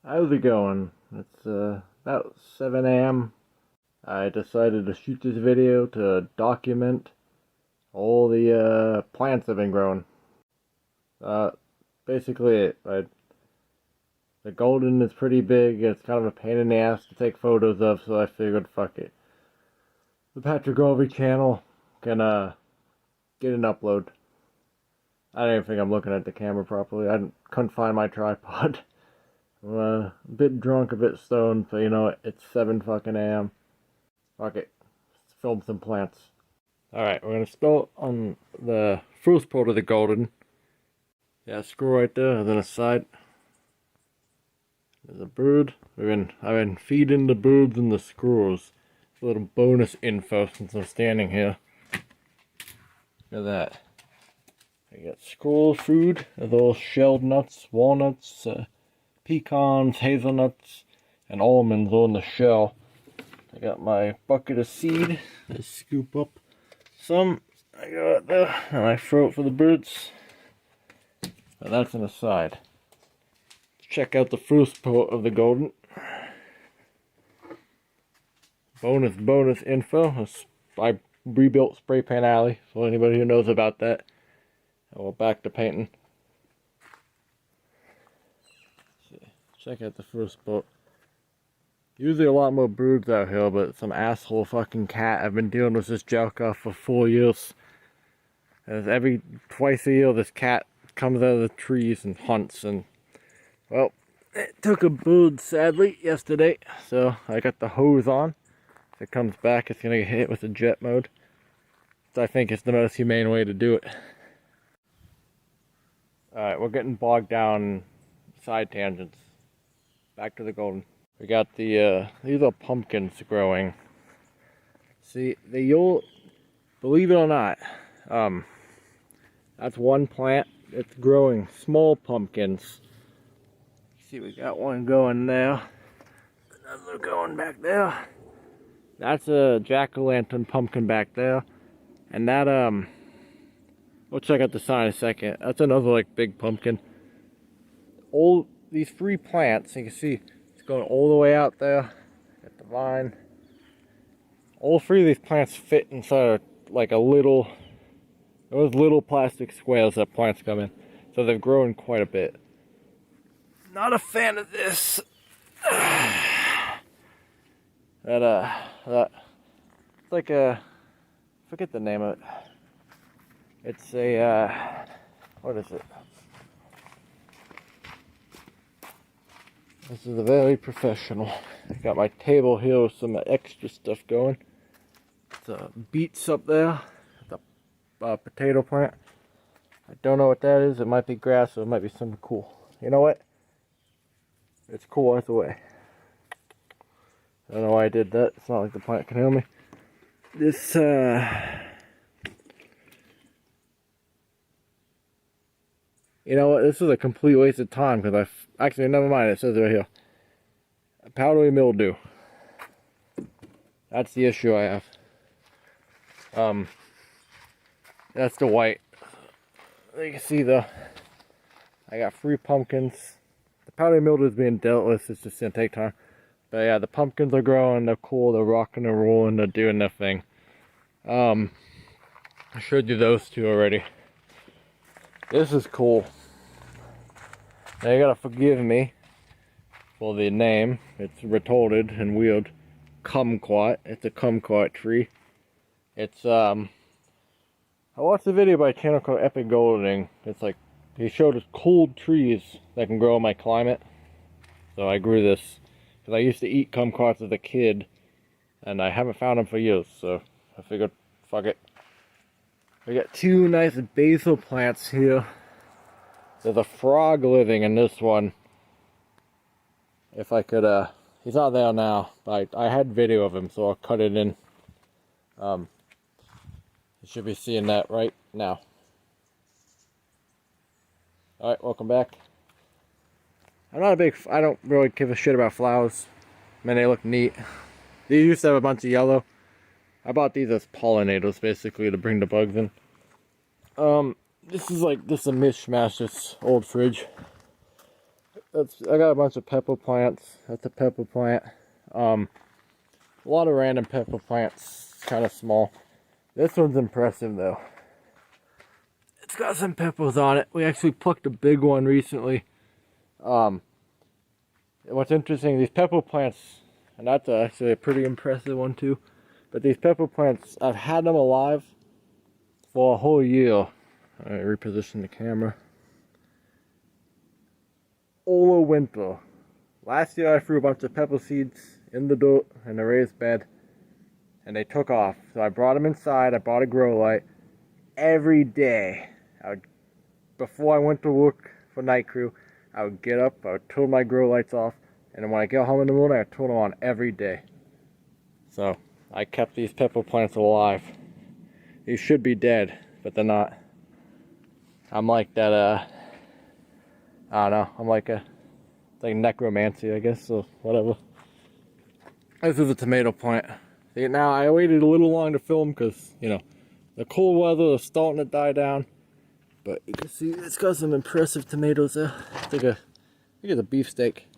How's it going? It's about 7 a.m. I decided to shoot this video to document all the plants I've been growing. Uh, Basically the golden is pretty big. It's kind of a pain in the ass to take photos of, so I figured fuck it. The Garvey channel can get an upload. I don't even think I'm looking at the camera properly. I couldn't find my tripod. I'm a bit drunk, a bit stoned, so you know it's 7 fucking a.m. Fuck it. Let's film some plants. Alright, we're gonna start on the first part of the golden. Yeah, screw right there, and then a side. There's a bird. I've been feeding the birds and the squirrels. A little bonus info since I'm standing here. Look at that. I got squirrel food, with all shelled nuts, walnuts, pecans, hazelnuts, and almonds on the shell. I got my bucket of seed. I scoop up some. I got it there, and I throw it for the birds. But that's an aside. Check out the first part of the golden. Bonus info. I rebuilt Spray Paint Alley, so anybody who knows about that. And we're back to painting. Check out the first part. Usually a lot more birds out here, but some asshole fucking cat. I've been dealing with this Jelka for 4 years. And twice a year this cat comes out of the trees and hunts, and well, it took a bird sadly yesterday, so I got the hose on. If it comes back, it's gonna get hit with a jet mode. So I think it's the most humane way to do it. Alright, we're getting bogged down side tangents. Back to the golden. We got the these are pumpkins growing. See, you'll believe it or not, that's one plant. It's growing small pumpkins. See, we got one going there. Another going back there. That's a jack-o'-lantern pumpkin back there. And that, we'll check out the sign in a second. That's another, like, big pumpkin. All these 3 plants, you can see, it's going all the way out there. At the vine. All 3 of these plants fit inside, like, those little plastic squares that plants come in. So they've grown quite a bit. Not a fan of this. It's like a, forget the name of it. It's a, what is it? This is a very professional. I got my table here with some extra stuff going. It's beets up there. The potato plant. I don't know what that is. It might be grass or it might be something cool. You know what? It's cool either way. I don't know why I did that. It's not like the plant can hear me. This, you know what? This is a complete waste of time because actually, never mind. It says right here. Powdery mildew. That's the issue I have. That's the white. You can see I got 3 pumpkins. The powdery mildew is being dealt with. It's just gonna take time. But yeah, the pumpkins are growing. They're cool. They're rocking and rolling. They're doing their thing. I showed you those 2 already. This is cool. Now you gotta forgive me for the name. It's retarded and weird. Kumquat. It's a kumquat tree. It's I watched a video by a channel called Epic Gardening. It's like, he showed us cold trees that can grow in my climate. So I grew this. Because I used to eat kumquats as a kid. And I haven't found them for years. So I figured, fuck it. We got 2 nice basil plants here. There's a frog living in this one. If I could, he's not there now. But I had video of him, so I'll cut it in. You should be seeing that right now. Alright, welcome back. I don't really give a shit about flowers. I mean, they look neat. They used to have a bunch of yellow. I bought these as pollinators, basically, to bring the bugs in. This is a mishmash, this old fridge. I got a bunch of pepper plants. That's a pepper plant. A lot of random pepper plants, kind of small. This one's impressive though. It's got some peppers on it. We actually plucked a big one recently. What's interesting, these pepper plants, and that's actually a pretty impressive one too, but these pepper plants, I've had them alive for a whole year. Let me reposition the camera. All winter. Last year I threw a bunch of pepper seeds in the dirt in a raised bed, and they took off. So I brought them inside, I bought a grow light. Every day, before I went to work for night crew, I would get up, I would turn my grow lights off, and then when I get home in the morning, I would turn them on every day. So, I kept these pepper plants alive. These should be dead, but they're not. I'm like that, I don't know, I'm like it's like necromancy, I guess, or whatever. This is a tomato plant. See, now, I waited a little long to film because, you know, the cold weather is starting to die down. But you can see it's got some impressive tomatoes there. It's like I think it's a beefsteak.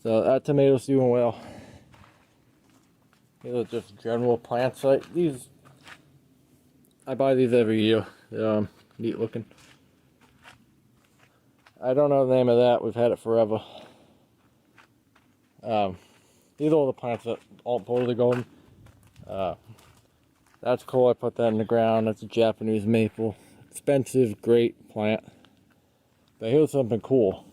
So that tomato's doing well. These are just general plants. Like these, I buy these every year. They're neat looking. I don't know the name of that. We've had it forever. These are all the plants that aren't totally golden. That's cool. I put that in the ground. That's a Japanese maple. Expensive, great plant. But here's something cool.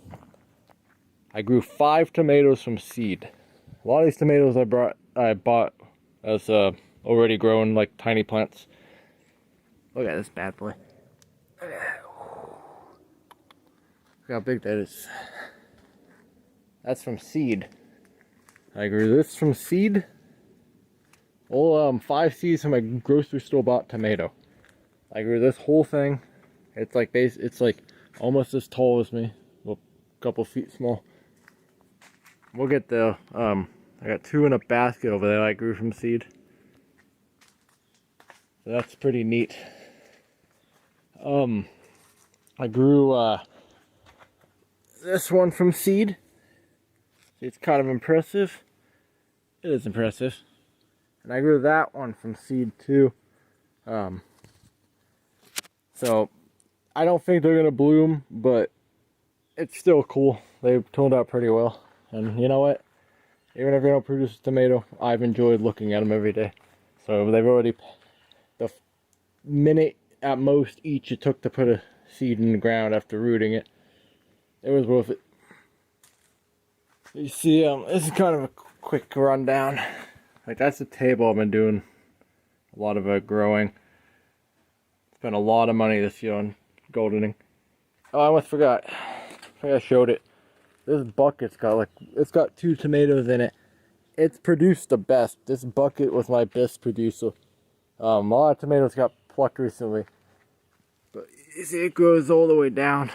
I grew 5 tomatoes from seed. A lot of these tomatoes I bought as already grown, like tiny plants. Look at this bad boy. Look how big that is. That's from seed. I grew this from seed. All 5 seeds from my grocery store bought tomato. I grew this whole thing. It's like it's like almost as tall as me, well, a couple feet small. We'll get there. I got 2 in a basket over there I grew from seed. So that's pretty neat. I grew this one from seed. It's kind of impressive. It is impressive. And I grew that one from seed too. So, I don't think they're going to bloom, but it's still cool. They've turned out pretty well. And you know what? Even if they don't produce a tomato, I've enjoyed looking at them every day. So they've already, the minute at most each it took to put a seed in the ground after rooting it, it was worth it. You see, this is kind of a quick rundown. Like that's the table I've been doing a lot of growing. Spent a lot of money this year on goldening. Oh, I almost forgot. I think I showed it. This bucket's got it's got 2 tomatoes in it. It's produced the best. This bucket was my best producer. A lot of tomatoes got plucked recently. But you see it grows all the way down.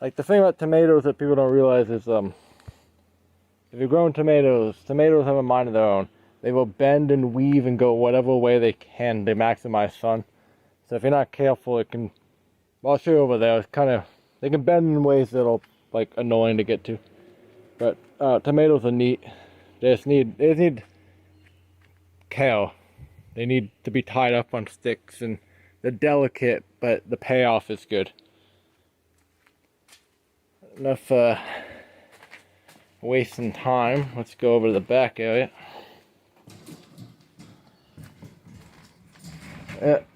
Like the thing about tomatoes that people don't realize is if you're growing tomatoes, tomatoes have a mind of their own. They will bend and weave and go whatever way they can to maximize sun. So if you're not careful, it can, well, I'll show you over there, it's kind of, they can bend in ways that'll, like, annoying to get to. But, tomatoes are neat. They just need care. They need to be tied up on sticks, and they're delicate, but the payoff is good. Enough, wasting time. Let's go over to the back area.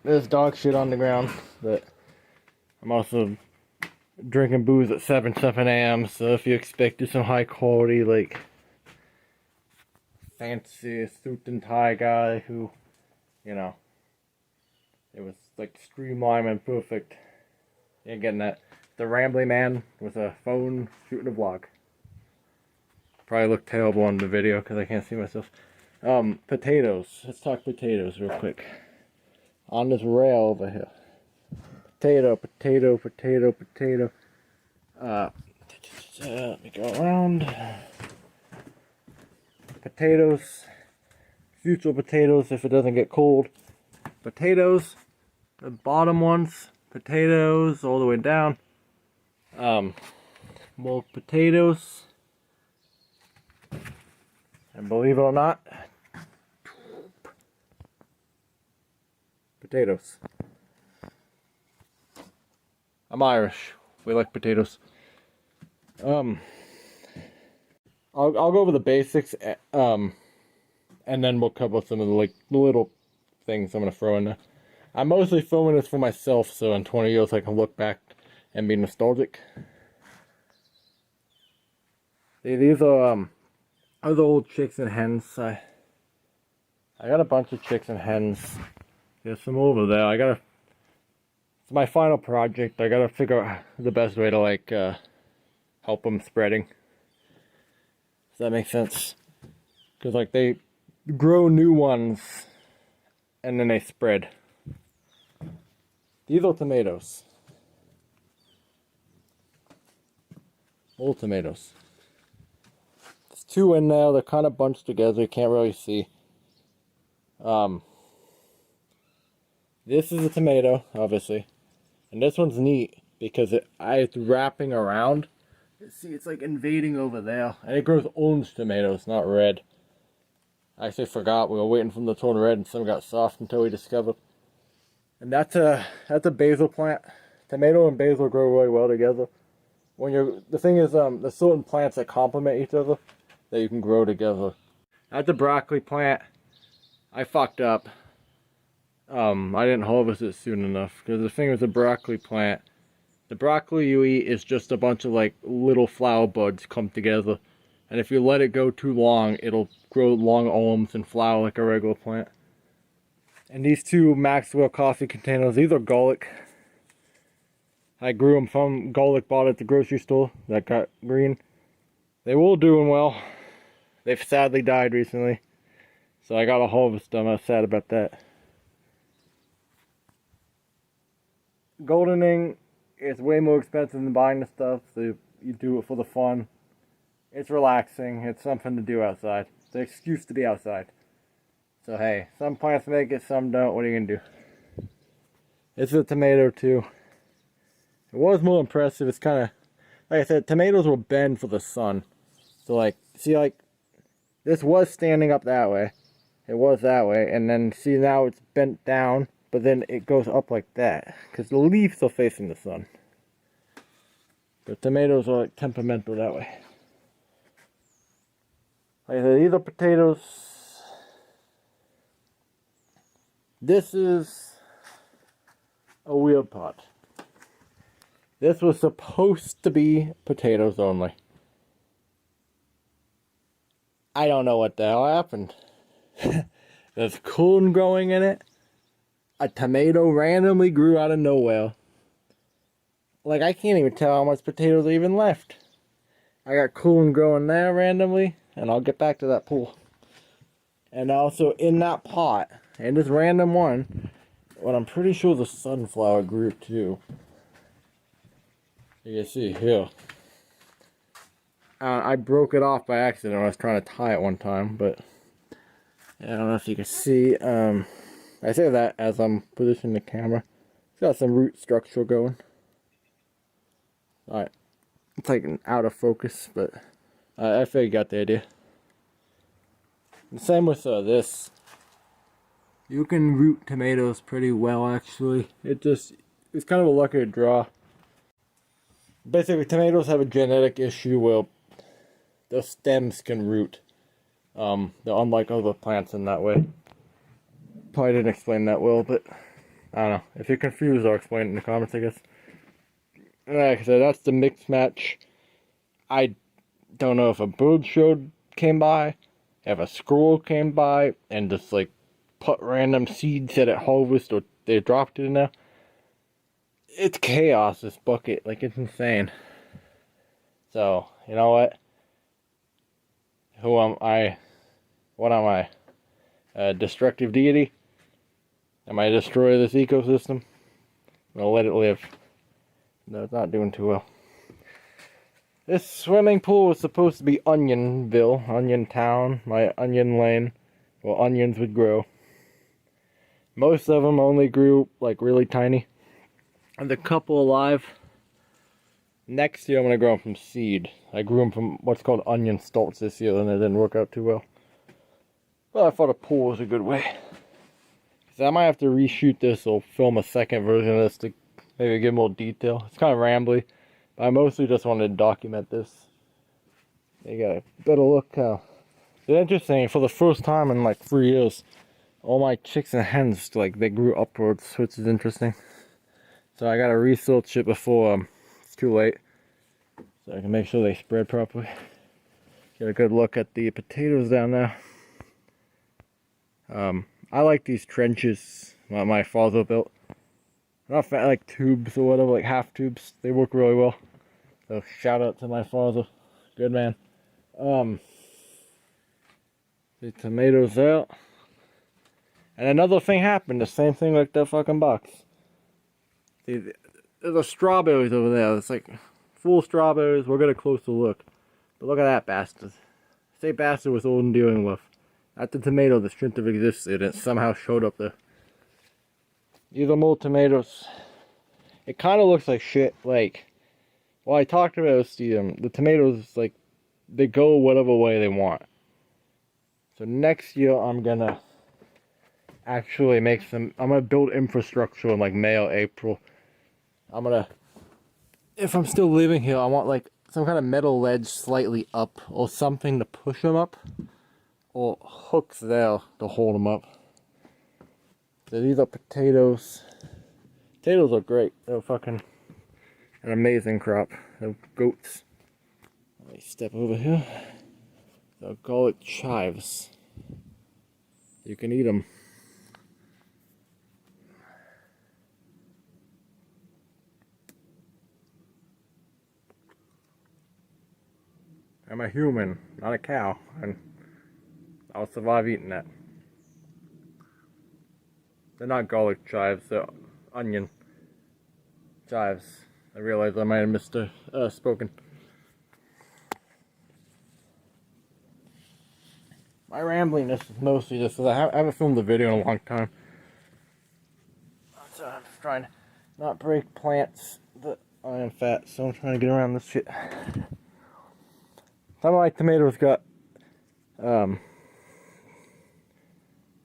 There's dog shit on the ground, but I'm also drinking booze at 7 a.m. So if you expected some high quality, like fancy suit and tie guy who, you know, it was like streamlined and perfect, you ain't getting that. The rambling man with a phone shooting a vlog. Probably look terrible on the video because I can't see myself. Potatoes. Let's talk potatoes real quick. On this rail over here. Potato, potato, potato, potato. Let me go around. Potatoes. Future potatoes if it doesn't get cold. Potatoes. The bottom ones. Potatoes all the way down. more potatoes. And believe it or not, potatoes. I'm Irish. We like potatoes. I'll go over the basics, and then we'll cover some of the little things I'm gonna throw in there. I'm mostly filming this for myself, so in 20 years I can look back and be nostalgic. These are other old chicks and hens. I got a bunch of chicks and hens. There's some over there. It's my final project. I gotta figure out the best way to help them spreading. Does that make sense? Because they grow new ones and then they spread. These are tomatoes. Old tomatoes. There's two in there. They're kind of bunched together. You can't really see. This is a tomato, obviously. And this one's neat because it's wrapping around. See, it's invading over there. And it grows orange tomatoes, not red. I actually forgot. We were waiting for them to turn red and some got soft until we discovered. And that's a basil plant. Tomato and basil grow really well together. The thing is, there's certain plants that complement each other that you can grow together. That's a broccoli plant. I fucked up. I didn't harvest it soon enough because the thing with the broccoli plant, the broccoli you eat is just a bunch of little flower buds come together, and if you let it go too long, it'll grow long arms and flower like a regular plant. And these two Maxwell coffee containers, these are garlic. I grew them from garlic bought at the grocery store that got green. They were doing well. They've sadly died recently, so I gotta harvest them. I was sad about that. Gardening is way more expensive than buying the stuff, so you do it for the fun. It's relaxing. It's something to do outside. It's an excuse to be outside. So hey, some plants make it, some don't. What are you gonna do? This is a tomato too. It was more impressive. It's kind of, like I said, tomatoes will bend for the sun. So see this was standing up that way. It was that way, and then see now it's bent down. But then it goes up like that, because the leaves are facing the sun. But tomatoes are temperamental that way. Like I said, these are potatoes. This is a weird pot. This was supposed to be potatoes only. I don't know what the hell happened. There's corn growing in it. A tomato randomly grew out of nowhere. I can't even tell how much potatoes are even left. I got corn growing there randomly, and I'll get back to that pool. And also in that pot, and this random one, what I'm pretty sure the sunflower grew too. You can see here. I broke it off by accident when I was trying to tie it one time, but I don't know if you can see. I say that as I'm positioning the camera. It's got some root structure going. Alright. It's out of focus, but I figured you got the idea. The same with this. You can root tomatoes pretty well, actually. It's kind of a lucky draw. Basically, tomatoes have a genetic issue where the stems can root. They're unlike other plants in that way. Probably didn't explain that well, but I don't know. If you're confused, I'll explain it in the comments, I guess. Like I said, that's the mix match. I don't know if a bird came by, if a squirrel came by, and just put random seeds at it harvest, or they dropped it in there. It's chaos, this bucket. It's insane. So, you know what? Who am I? What am I? A destructive deity? Am I destroy this ecosystem? I'll let it live. No, it's not doing too well. This swimming pool was supposed to be Onionville, Onion Town, my onion lane, where onions would grow. Most of them only grew really tiny. And the couple alive, Next year I'm gonna grow them from seed. I grew them from what's called onion stalks this year, and it didn't work out too well. But I thought a pool was a good way. So I might have to reshoot this or film a second version of this to maybe give more detail. It's kind of rambly, but I mostly just wanted to document this. You got a better look. It's interesting, for the first time in like 3 years, all my chicks and hens, like, they grew upwards, which is interesting. So I gotta research it before it's too late, so I can make sure they spread properly. Get a good look at the potatoes down there. I like these trenches that my father built. Not like tubes or whatever, like half tubes. They work really well. So shout out to my father. Good man. The tomatoes out. And another thing happened, the same thing like that fucking box. See, there's a strawberries over there. It's like full strawberries. We'll get a closer look. But look at that bastard. Say bastard was all I'm dealing with. Not the tomato that shouldn't have existed, and it somehow showed up there. These are more tomatoes. It kind of looks like shit. Like, well, I talked about the tomatoes, like, they go whatever way they want. So next year I'm gonna actually make some, I'm gonna build infrastructure in like May or April. I'm gonna, if I'm still living here, I want like some kind of metal ledge slightly up or something to push them up. Or hooks there to hold them up. So these are potatoes. Potatoes are great. They're fucking an amazing crop. They're goats. Let me step over here. They'll call it chives. You can eat them. I'm a human, not a cow, and I'll survive eating that. They're not garlic chives, they're onion chives. I realized I might have misspoken. My rambliness is mostly just because I haven't filmed a video in a long time. So I'm just trying to not break plants that I am fat, so I'm trying to get around this shit. Some of my tomatoes got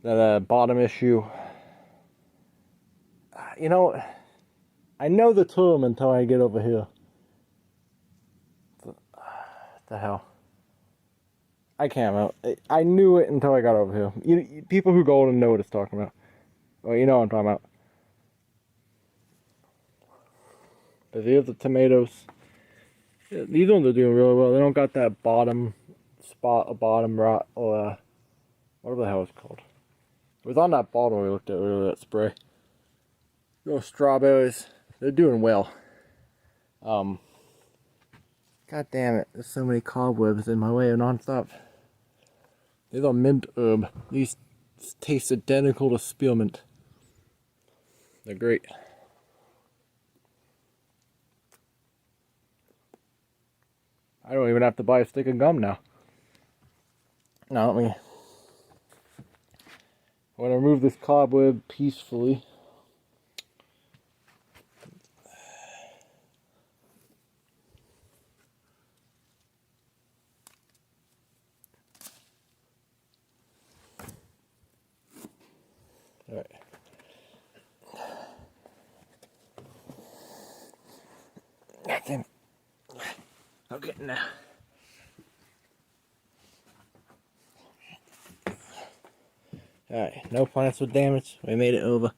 that bottom issue. You know, I know the term until I get over here. What the hell? I can't remember. I knew it until I got over here. People who go and know what it's talking about. Well, you know what I'm talking about. But here's the tomatoes. Yeah, these ones are doing really well. They don't got that bottom spot, a bottom rot, or whatever the hell it's called. It was on that bottle we looked at earlier, that spray. Those strawberries, they're doing well. God damn it, there's so many cobwebs in my way non-stop. These are mint herb. These taste identical to spearmint. They're great. I don't even have to buy a stick of gum now. Now let me... I want to remove this cobweb peacefully. Alright. God damn it. I'm getting there. Alright, no plants were damaged. We made it over.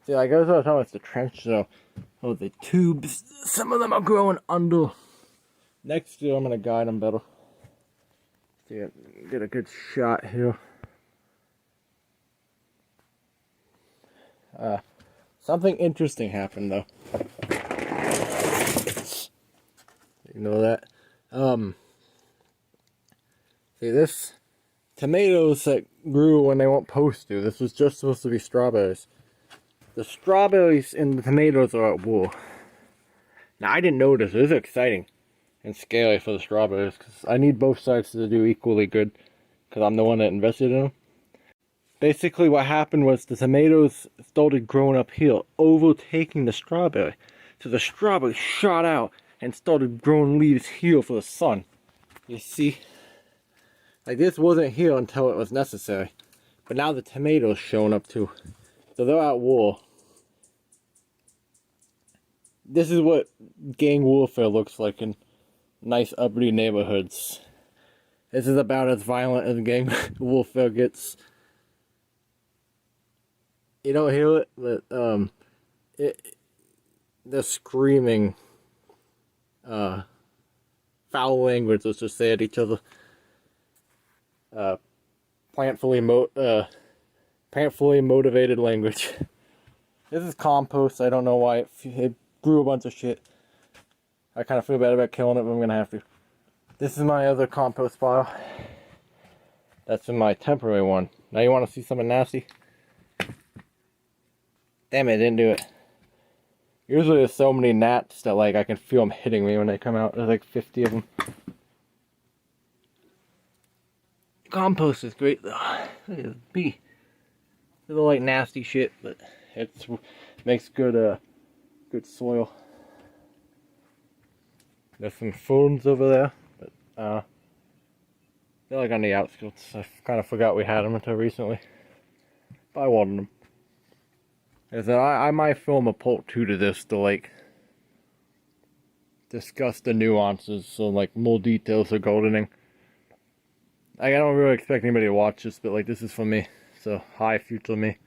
See, like I was talking about the trench, so the tubes, some of them are growing under. Next year I'm gonna guide them better. See, get a good shot here. Something interesting happened though. You know that? See this? Tomatoes that grew when they weren't supposed to. This was just supposed to be strawberries. The strawberries and the tomatoes are at war. Now I didn't notice. This is exciting and scary for the strawberries because I need both sides to do equally good because I'm the one that invested in them. Basically what happened was the tomatoes started growing up here, overtaking the strawberry. So the strawberry shot out and started growing leaves here for the sun. You see? Like, this wasn't here until it was necessary. But now the tomatoes showing up too. So they're at war. This is what gang warfare looks like in nice uppity neighborhoods. This is about as violent as gang warfare gets. You don't hear it, but they're screaming foul language, let's just say, at each other. Plantfully motivated language. This is compost. I don't know why it grew a bunch of shit. I kind of feel bad about killing it, but I'm gonna have to. This is my other compost pile. That's in my temporary one. Now you want to see something nasty? Damn it, I didn't do it. Usually there's so many gnats that like I can feel them hitting me when they come out. There's like 50 of them. Compost is great though. Look at this bee. It's a little like nasty shit, but it makes good good soil. There's some ferns over there, but they're like on the outskirts. I kind of forgot we had them until recently. But I wanted them. As I might film a part 2 to this to like discuss the nuances, so like more details of gardening. I don't really expect anybody to watch this, but like this is for me. So hi, future me.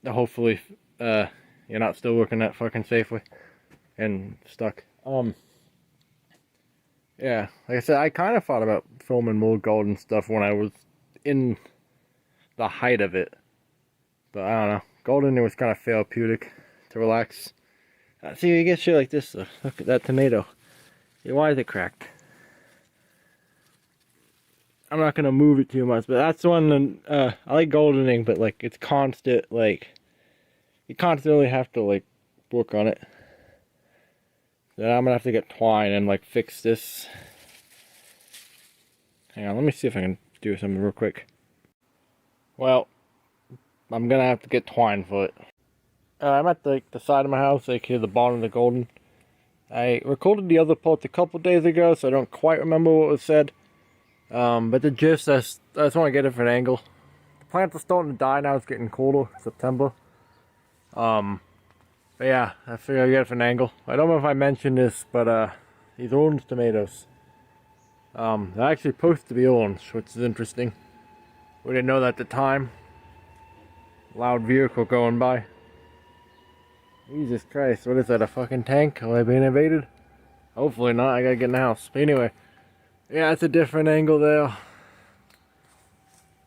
Hopefully you're not still working at fucking Safeway and stuck. Yeah, like I said, I kind of thought about filming more garden stuff when I was in the height of it. But I don't know. Gardening was kind of therapeutic to relax. See, you get shit like this though. Look at that tomato. See, why is it cracked? I'm not gonna move it too much, but that's one. I like gardening, but like it's constant. Like you constantly have to like work on it. Then I'm gonna have to get twine and like fix this. Hang on, let me see if I can do something real quick. Well, I'm gonna have to get twine for it. I'm at the side of my house, like here, the bottom of the garden. I recorded the other parts a couple days ago, so I don't quite remember what was said. But the gist, I just want to get a different angle. The plants are starting to die now, it's getting colder, September. But yeah, I figured I'd get a different angle. I don't know if I mentioned this, but these orange tomatoes, they're actually supposed to be orange, which is interesting. We didn't know that at the time. Loud vehicle going by. Jesus Christ, what is that, a fucking tank? Am I being invaded? Hopefully not, I gotta get in the house. But anyway, yeah, it's a different angle there.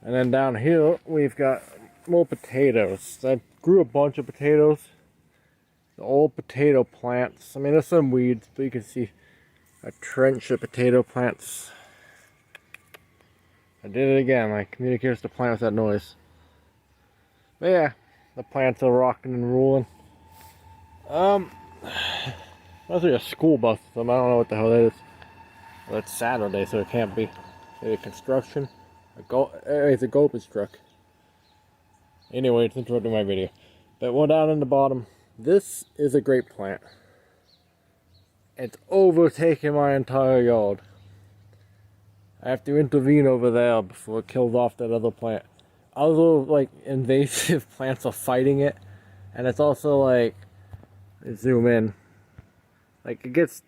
And then down here, we've got more potatoes. I grew a bunch of potatoes. The old potato plants. I mean, there's some weeds, but you can see a trench of potato plants. I did it again. My communicator's to plant with that noise. But yeah, the plants are rocking and rolling. That's like a school bus. I don't know what the hell that is. Well, it's Saturday, so it can't be. Maybe construction. It's a garbage truck. Anyway, it's interrupting my video. But one down in the bottom. This is a grape plant. It's overtaking my entire yard. I have to intervene over there before it kills off that other plant. Other like invasive plants are fighting it, and it's also like, zoom in, like it's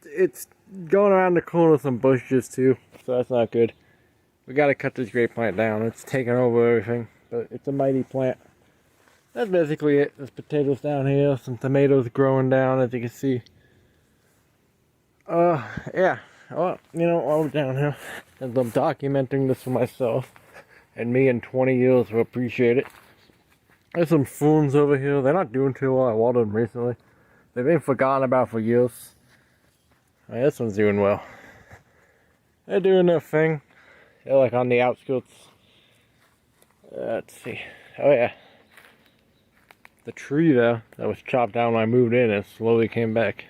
going around the corner of some bushes too, so that's not good. We gotta cut this grape plant down. It's taking over everything, but it's a mighty plant. That's basically it. There's potatoes down here, some tomatoes growing down, as you can see. Yeah. Well, you know, while we're down here, as I'm documenting this for myself, and me in 20 years will appreciate it. There's some ferns over here. They're not doing too well. I watered them recently. They've been forgotten about for years. Oh, this one's doing well. They're doing their thing. They're like on the outskirts. Let's see. Oh yeah. The tree there that was chopped down when I moved in, it slowly came back.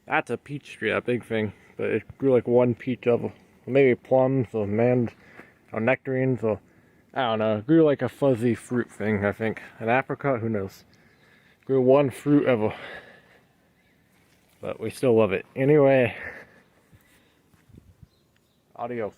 That's a peach tree, that big thing. But it grew like one peach of them. Maybe plums or nectarines or I don't know. It grew like a fuzzy fruit thing, I think. An apricot, who knows. Grew one fruit ever. But we still love it. Anyway, adios.